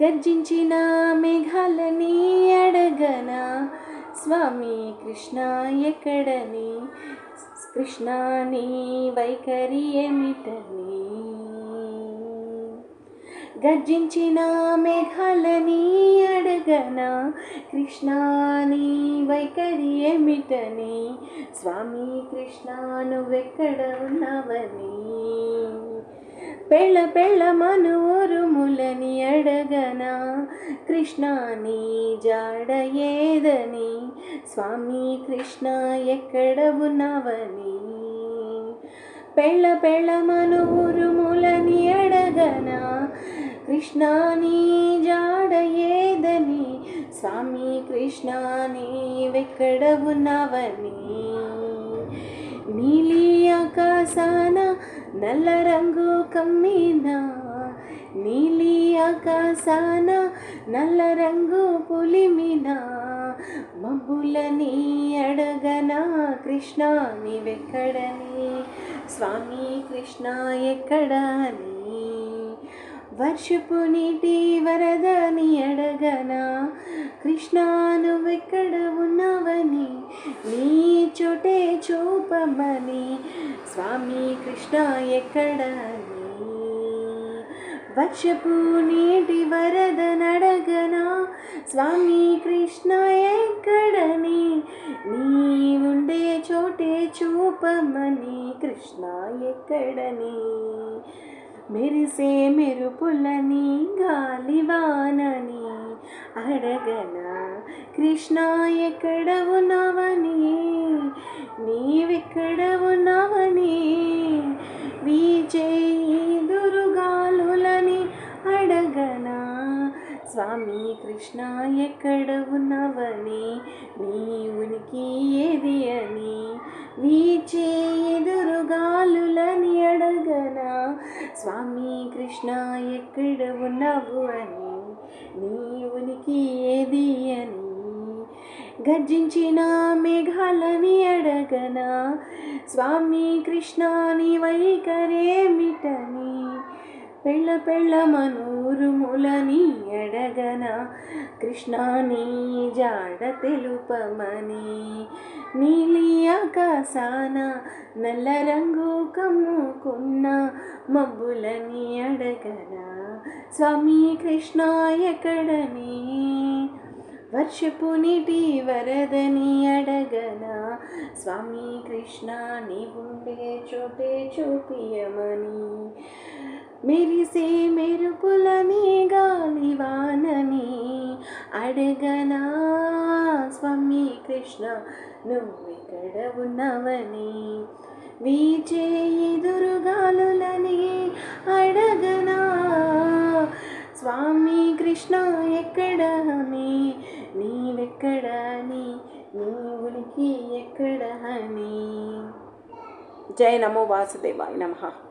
గర్జించిన మేఘాలని అడగనా స్వామి కృష్ణ ఎక్కడని, కృష్ణ నీ వైఖరి ఏమిటని. గర్జించిన మేఘాలని అడగనా కృష్ణ నీ వైఖరి ఏమిటని, స్వామి కృష్ణ నువ్వెక్కడ ఉన్నావని. పెళ్ళ పెళ్ళ మను ఉరుములని అడగనా కృష్ణ నీ జాడ ఏదని, స్వామి కృష్ణ ఎక్కడ ఉన్నావని. పెళ్ళ పెళ్ళ మను ఉరుములని అడగనా కృష్ణ నీ జాడ ఏదని, స్వామి కృష్ణ నీవెక్కడ ఉన్నావని. నీలి ఆకాశాన నల్ల రంగు కమ్మినా, నీలి ఆకాశాన నల్ల రంగు పులిమినా, మబ్బులని అడగనా కృష్ణ నీవెక్కడని, స్వామి కృష్ణ ఎక్కడని. వర్షపు నీటి వరదని అడగనా కృష్ణ నువ్వెక్కడ ఉన్నావని, నీ చోటే చూపమని, స్వామి కృష్ణ ఎక్కడని. వర్షపు నీటి వరదనడగనా స్వామి కృష్ణ ఎక్కడని, నీ ఉండే చోటే చూపమని, కృష్ణ ఎక్కడని. మెరిసే మెరుపులని గాలివానని అడగనా కృష్ణ ఎక్కడ ఉన్నావని, నీవెక్కడ ఉన్నావని. వీచే దురుగాలులని అడగనా స్వామి కృష్ణ ఎక్కడ ఉన్నావని, నీ ఉనికి ఏది అని. వీచే ఎదురుగాలులని అడగనా స్వామి కృష్ణ ఎక్కడ ఉన్నావు అని, నీ ఉనికి ఏది అని. గర్జించిన మేఘాలని అడగనా స్వామి కృష్ణ నీ వైఖరేమిటని. పెళ్ళ పెళ్ళ మనూరుములని అడగనా కృష్ణ నీ జాడ తెలుపమని. నీలి ఆకాశాన నల్ల రంగు కమ్ముకున్న మబ్బులని అడగనా స్వామి కృష్ణ ఎక్కడని. వర్షపు నీటి వరదని అడగనా స్వామి కృష్ణ నీవుండే చోటే చూపియమని. మెరిసే మెరుపులని గాలివానని అడగనా స్వామి కృష్ణ నువ్వెక్కడ ఉన్నావని. వీచే ఎదురుగాలులని అడగనా స్వామి కృష్ణ ఎక్కడని, నీవెక్కడని, నీ ఉనికి ఎక్కడని. జై నమో వాసుదేవాయ నమః.